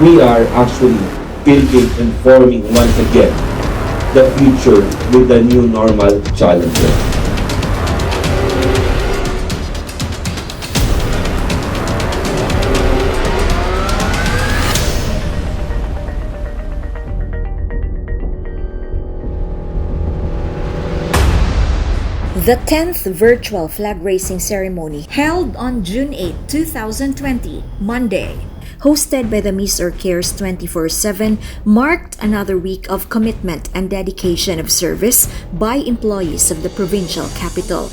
we are actually building and forming once again the future with the new normal challenges. The 10th virtual flag raising ceremony held on June 8, 2020, Monday, hosted by the Miss Earth Cares 24/7, marked another week of commitment and dedication of service by employees of the provincial capital.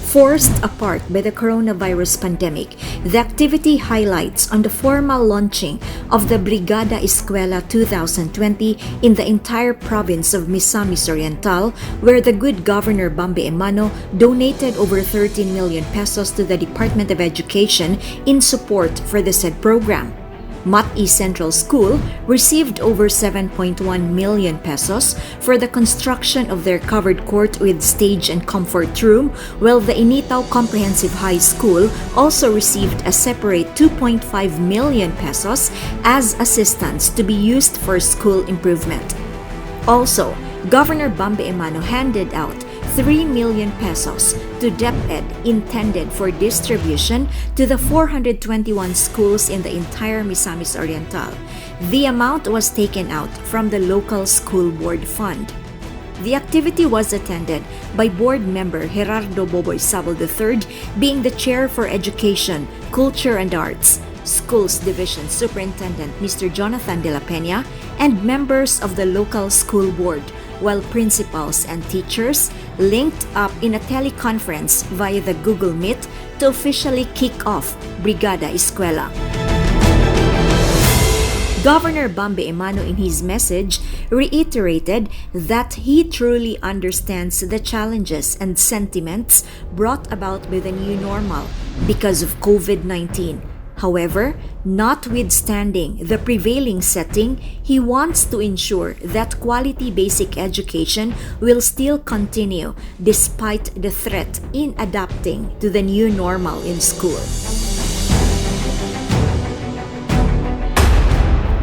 Forced apart by the coronavirus pandemic, the activity highlights on the formal launching of the Brigada Eskwela 2020 in the entire province of Misamis Oriental, where the good Governor Bambi Emano donated over 13 million pesos to the Department of Education in support for the said program. Mat-E Central School received over 7.1 million pesos for the construction of their covered court with stage and comfort room, while the Initaw Comprehensive High School also received a separate 2.5 million pesos as assistance to be used for school improvement. Also, Governor Bambi Emano handed out 3 million pesos to DepEd intended for distribution to the 421 schools in the entire Misamis Oriental. The amount was taken out from the local school board fund. The activity was attended by board member Gerardo Boboy Sabol III, being the chair for Education, Culture and Arts, Schools Division Superintendent Mr. Jonathan de la Peña, and members of the local school board, while principals and teachers linked up in a teleconference via the Google Meet to officially kick off Brigada Eskwela. Governor Bambi Emano in his message reiterated that he truly understands the challenges and sentiments brought about by the new normal because of COVID-19. However, notwithstanding the prevailing setting, he wants to ensure that quality basic education will still continue despite the threat in adapting to the new normal in school.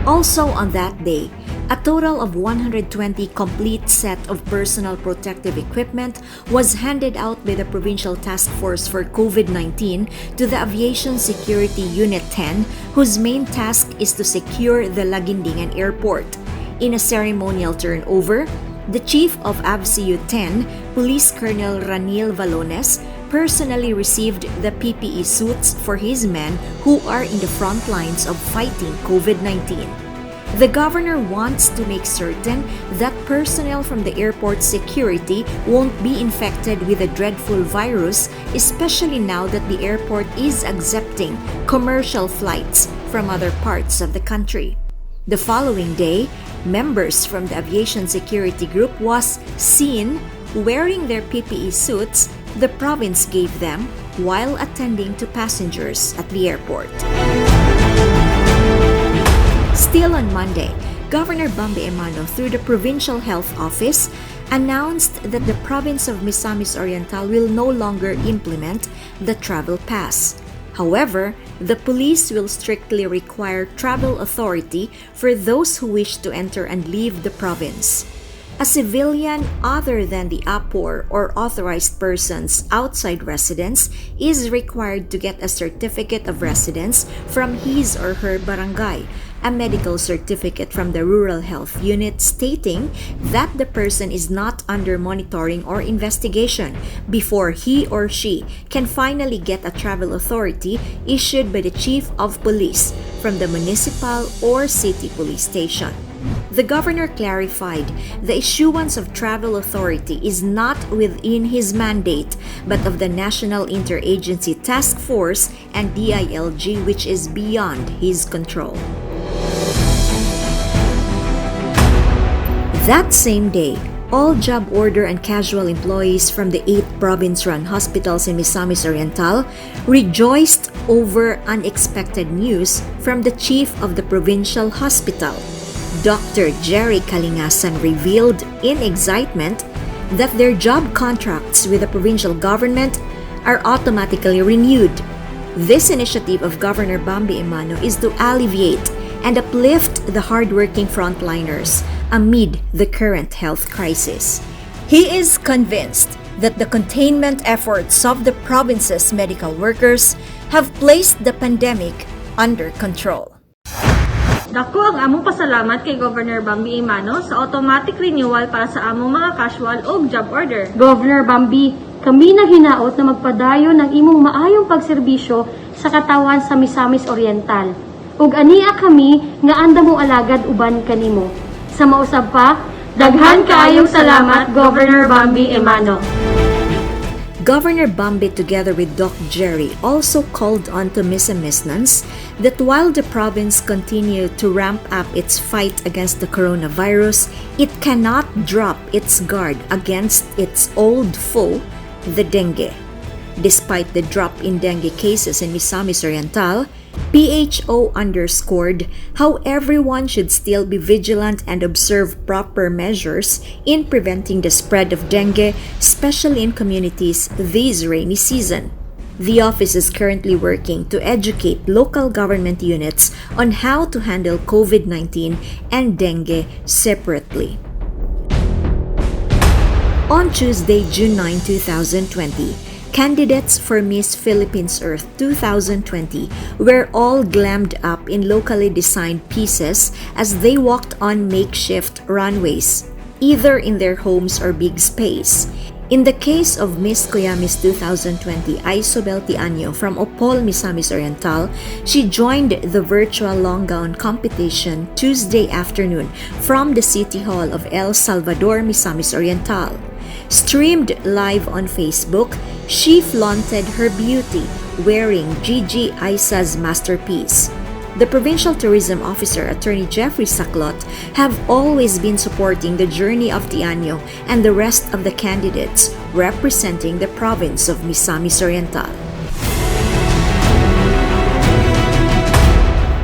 Also on that day, a total of 120 complete set of personal protective equipment was handed out by the Provincial Task Force for COVID-19 to the Aviation Security Unit 10, whose main task is to secure the Laguindingan Airport. In a ceremonial turnover, the Chief of AVCU 10, Police Colonel Ranil Valones, personally received the PPE suits for his men who are in the front lines of fighting COVID-19. The governor wants to make certain that personnel from the airport security won't be infected with the dreadful virus, especially now that the airport is accepting commercial flights from other parts of the country. The following day, members from the aviation security group was seen wearing their PPE suits the province gave them while attending to passengers at the airport. Still on Monday, Governor Bambi Emano, through the Provincial Health Office, announced that the province of Misamis Oriental will no longer implement the travel pass. However, the police will strictly require travel authority for those who wish to enter and leave the province. A civilian other than the APOR or authorized persons outside residence is required to get a certificate of residence from his or her barangay, a medical certificate from the Rural Health Unit stating that the person is not under monitoring or investigation before he or she can finally get a travel authority issued by the Chief of Police from the municipal or city police station. The governor clarified the issuance of travel authority is not within his mandate but of the National Interagency Task Force and DILG, which is beyond his control. That same day, all job order and casual employees from the 8 province-run hospitals in Misamis Oriental rejoiced over unexpected news from the chief of the provincial hospital. Dr. Jerry Kalingasan revealed in excitement that their job contracts with the provincial government are automatically renewed. This initiative of Governor Bambi Emano is to alleviate and uplift the hardworking frontliners amid the current health crisis. He is convinced that the containment efforts of the province's medical workers have placed the pandemic under control. Dako ang among pasalamat kay Governor Bambi Emano sa automatic renewal para sa among mga casual o job order. Governor Bambi, kami naghinaot na magpadayon ng imong maayong pagserbisyo sa katawan sa Misamis Oriental. Ug ania kami nga anda mo alagad uban kanimo. Sa mausab pa, daghan kaayong salamat, Governor Bambi Emano. Governor Bambi, together with Doc Jerry, also called on to Misamisnons that while the province continued to ramp up its fight against the coronavirus, it cannot drop its guard against its old foe, the dengue. Despite the drop in dengue cases in Misamis Oriental, PHO underscored how everyone should still be vigilant and observe proper measures in preventing the spread of dengue, especially in communities this rainy season. The office is currently working to educate local government units on how to handle COVID-19 and dengue separately. On Tuesday, June 9, 2020, candidates for Miss Philippines Earth 2020 were all glammed up in locally designed pieces as they walked on makeshift runways, either in their homes or big space. In the case of Miss Coyamis 2020 Isobel Tianyo from Opol, Misamis Oriental, she joined the virtual long gown competition Tuesday afternoon from the City Hall of El Salvador, Misamis Oriental. Streamed live on Facebook, she flaunted her beauty wearing Gigi Aisa's masterpiece. The Provincial Tourism Officer, Attorney Jeffrey Saclot, have always been supporting the journey of Tianyo and the rest of the candidates representing the province of Misamis Oriental.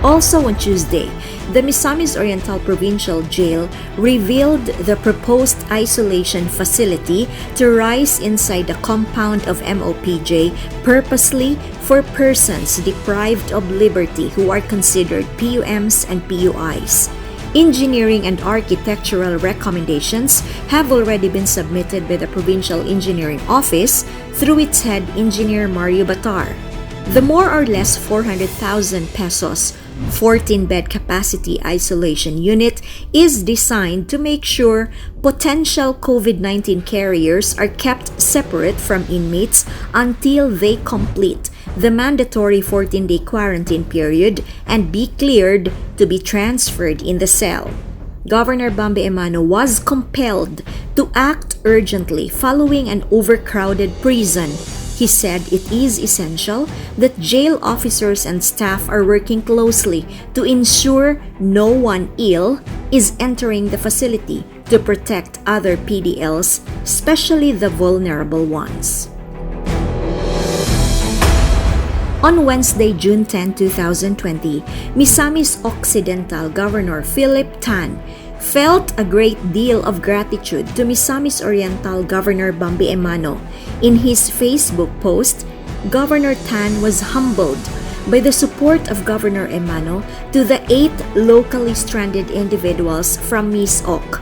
Also on Tuesday, the Misamis Oriental Provincial Jail revealed the proposed isolation facility to rise inside the compound of MOPJ purposely for persons deprived of liberty who are considered PUMs and PUIs. Engineering and architectural recommendations have already been submitted by the Provincial Engineering Office through its head engineer Mario Batar. The more or less 400,000 pesos 14-bed capacity isolation unit is designed to make sure potential COVID-19 carriers are kept separate from inmates until they complete the mandatory 14-day quarantine period and be cleared to be transferred in the cell. Governor Bambi Emano was compelled to act urgently following an overcrowded prison. He said it is essential that jail officers and staff are working closely to ensure no one ill is entering the facility to protect other PDLs, especially the vulnerable ones. On Wednesday, June 10, 2020, Misamis Occidental Governor Philip Tan felt a great deal of gratitude to Misamis Oriental Governor Bambi Emano. In his Facebook post, Governor Tan was humbled by the support of Governor Emano to the 8 locally stranded individuals from Miss Oc.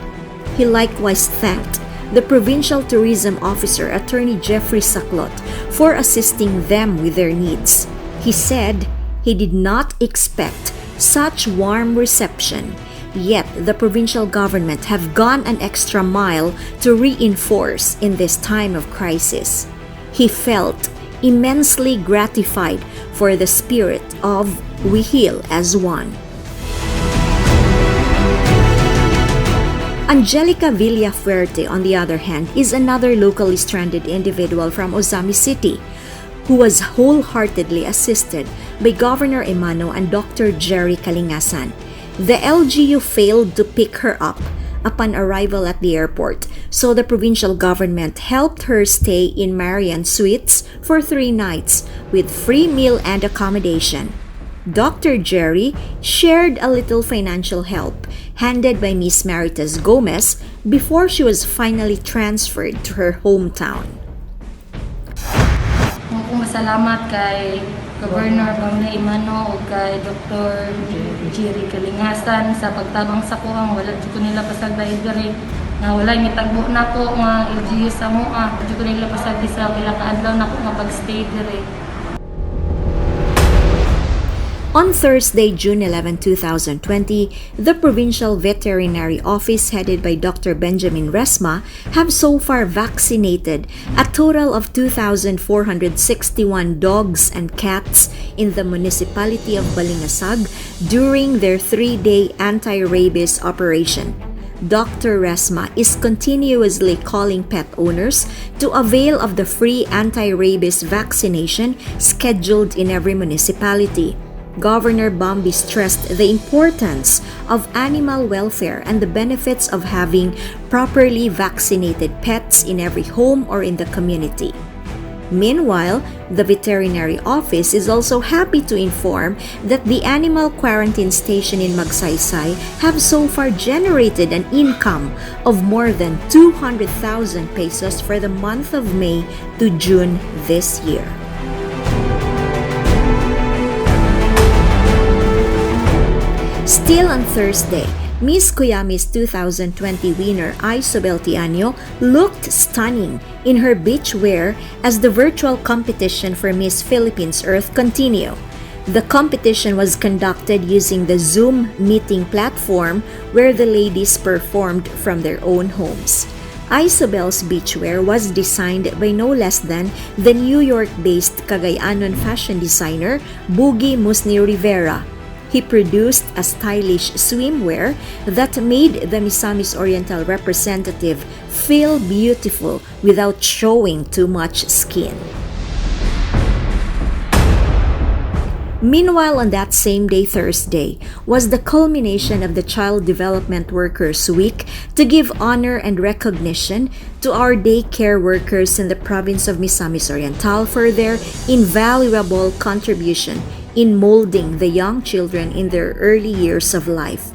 He likewise thanked the Provincial Tourism Officer, Attorney Jeffrey Saclot, for assisting them with their needs. He said he did not expect such warm reception, yet the provincial government have gone an extra mile to reinforce in this time of crisis. He felt immensely gratified for the spirit of "We Heal as One." Angelica Villafuerte, on the other hand, is another locally stranded individual from Ozami City who was wholeheartedly assisted by Governor Emano and Dr. Jerry Kalingasan. The LGU failed to pick her up upon arrival at the airport, so the provincial government helped her stay in Marian Suites for 3 nights with free meal and accommodation. Dr. Jerry shared a little financial help handed by Miss Maritas Gomez before she was finally transferred to her hometown. Masalamat kay Governor Bambi Emano o kay Dr. Jiri kalingasan sa pagtabang sa kuwang wala jud ko nila pasagday diri nga wala mitagbo nako nga LGU sa mua jud ko nila pasagdi sa pila ka adlaw nako nga pagstay diri. On Thursday, June 11, 2020, the Provincial Veterinary Office headed by Dr. Benjamin Resma have so far vaccinated a total of 2,461 dogs and cats in the municipality of Balingasag during their 3-day anti-rabies operation. Dr. Resma is continuously calling pet owners to avail of the free anti-rabies vaccination scheduled in every municipality. Governor Bambi stressed the importance of animal welfare and the benefits of having properly vaccinated pets in every home or in the community. Meanwhile, the veterinary office is also happy to inform that the animal quarantine station in Magsaysay have so far generated an income of more than 200,000 pesos for the month of May to June this year. Still on Thursday, Miss Cuyami's 2020 winner Isobel Tianyo looked stunning in her beach wear as the virtual competition for Miss Philippines Earth continued. The competition was conducted using the Zoom meeting platform where the ladies performed from their own homes. Isobel's beachwear was designed by no less than the New York-based Cagayanon fashion designer Boogie Musni Rivera. He produced a stylish swimwear that made the Misamis Oriental representative feel beautiful without showing too much skin. Meanwhile, on that same day, Thursday, was the culmination of the Child Development Workers Week to give honor and recognition to our daycare workers in the province of Misamis Oriental for their invaluable contribution in molding the young children in their early years of life.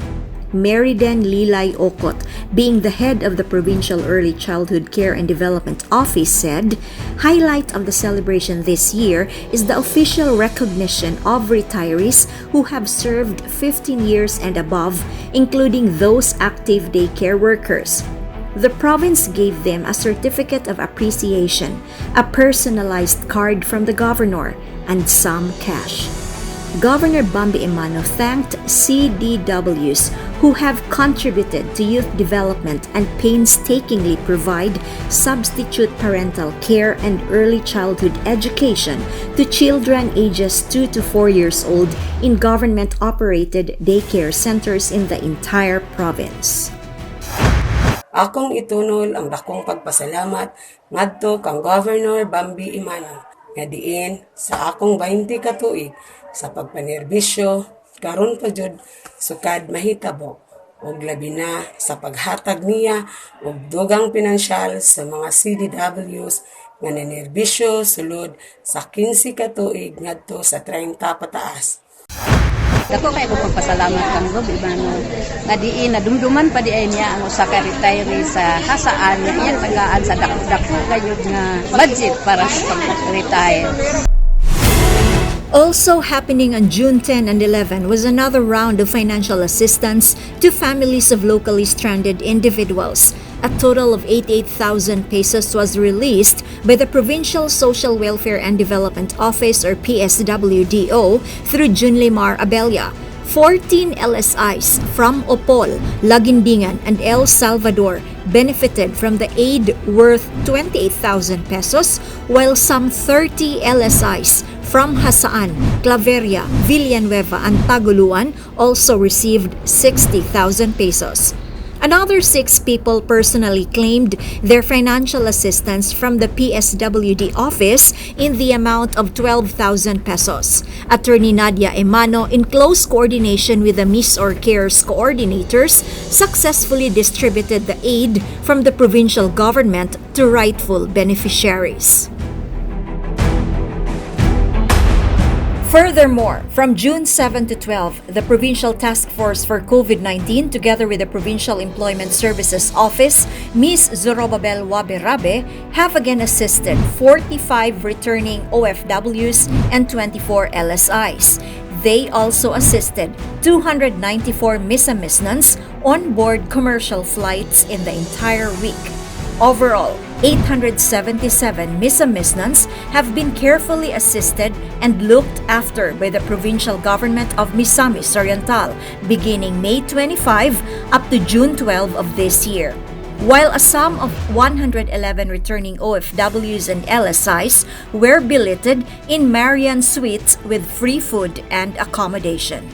Meriden Lilay Okot, being the head of the Provincial Early Childhood Care and Development Office, said, "Highlight of the celebration this year is the official recognition of retirees who have served 15 years and above, including those active daycare workers. The province gave them a certificate of appreciation, a personalized card from the governor, and some cash." Governor Bambi Emano thanked CDWs who have contributed to youth development and painstakingly provide substitute parental care and early childhood education to children ages 2 to 4 years old in government-operated daycare centers in the entire province. Akong itunol ang dakong pagpasalamat ngadto kang Governor Bambi Emano nga diin sa akong 20 ka tuig sa pagpanerbisyo karon pa jud sukad mahitabo ug labi na sa paghatag niya og dugang pinansyal sa mga CDWs nga nanerbisyo sulod sa 15 ka tuig ngadto sa 30 pataas. Dako kay ko pagpasalamat kang Bambi Emano nga diin nadumduman pa di ay niya ang usa ka retiree sa hasaan niya iyang tagaan sa dako kayod nga budget para sa pag-retire. Also happening on June 10 and 11 was another round of financial assistance to families of locally stranded individuals. A total of 88,000 pesos was released by the Provincial Social Welfare and Development Office or PSWDO through Junlimar Abella. 14 LSIs from Opol, Lagindingan, and El Salvador benefited from the aid worth 28,000 pesos, while some 30 LSIs from Hasaan, Claveria, Villanueva, and Taguluan also received 60,000 pesos. Another 6 people personally claimed their financial assistance from the PSWD office in the amount of 12,000 pesos. Attorney Nadia Emano, in close coordination with the Miss or Cares coordinators, successfully distributed the aid from the provincial government to rightful beneficiaries. Furthermore, from June 7 to 12, the Provincial Task Force for COVID-19, together with the Provincial Employment Services Office, Ms. Zorobabel Waberabe, have again assisted 45 returning OFWs and 24 LSIs. They also assisted 294 Misamisnons on board commercial flights in the entire week. Overall, 877 Misamisnons have been carefully assisted and looked after by the provincial government of Misamis Oriental beginning May 25 up to June 12 of this year. While a sum of 111 returning OFWs and LSIs were billeted in Marian Suites with free food and accommodation.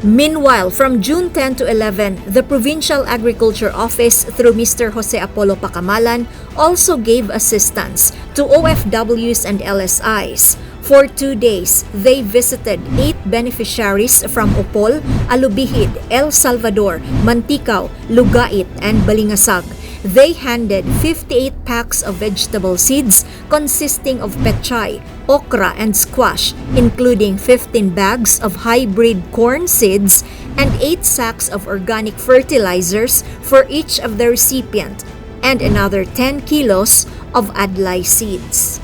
Meanwhile, from June 10 to 11, the Provincial Agriculture Office through Mr. Jose Apollo Pacamalan also gave assistance to OFWs and LSIs. For 2 days, they visited 8 beneficiaries from Opol, Alubihid, El Salvador, Mantikao, Lugait, and Balingasag. They handed 58 packs of vegetable seeds consisting of pechay, okra, and squash, including 15 bags of hybrid corn seeds and 8 sacks of organic fertilizers for each of the recipient, and another 10 kilos of adlay seeds.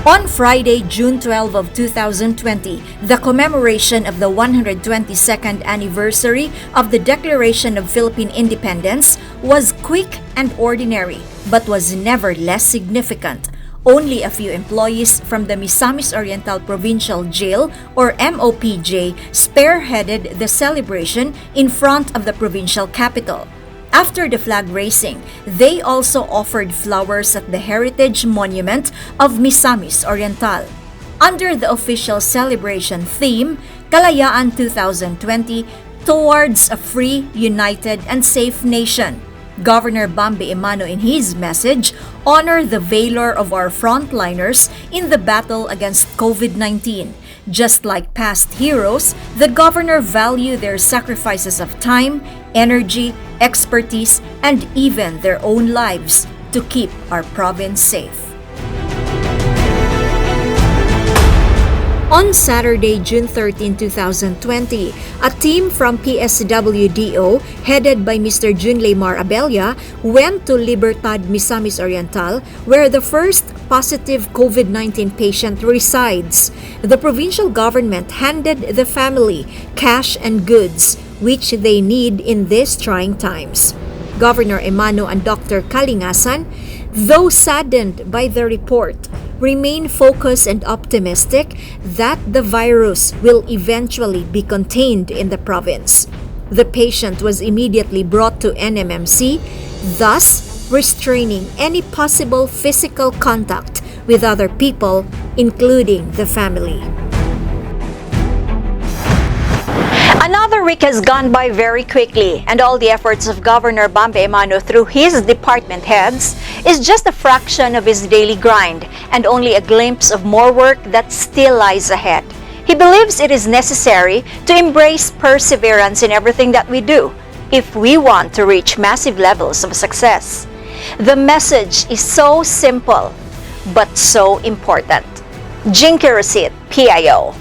On Friday, June 12 of 2020, the commemoration of the 122nd anniversary of the Declaration of Philippine Independence was quick and ordinary, but was never less significant. Only a few employees from the Misamis Oriental Provincial Jail, or MOPJ, spearheaded the celebration in front of the provincial capital. After the flag raising, they also offered flowers at the Heritage Monument of Misamis Oriental. Under the official celebration theme, Kalayaan 2020, Towards a Free, United, and Safe Nation, Governor Bambi Emano in his message honored the valor of our frontliners in the battle against COVID-19. Just like past heroes, the governor valued their sacrifices of time, energy, expertise, and even their own lives to keep our province safe. On Saturday, June 13, 2020, a team from PSWDO, headed by Mr. Junleymar Abella, went to Libertad, Misamis Oriental, where the first positive COVID-19 patient resides. The provincial government handed the family cash and goods, which they need in these trying times. Governor Emano and Dr. Kalingasan, though saddened by the report, remain focused and optimistic that the virus will eventually be contained in the province. The patient was immediately brought to NMMC, thus restraining any possible physical contact with other people, including the family. Another week has gone by very quickly, and all the efforts of Governor Bambi Emano through his department heads is just a fraction of his daily grind and only a glimpse of more work that still lies ahead. He believes it is necessary to embrace perseverance in everything that we do if we want to reach massive levels of success. The message is so simple but so important. Jinky Receipt, PIO.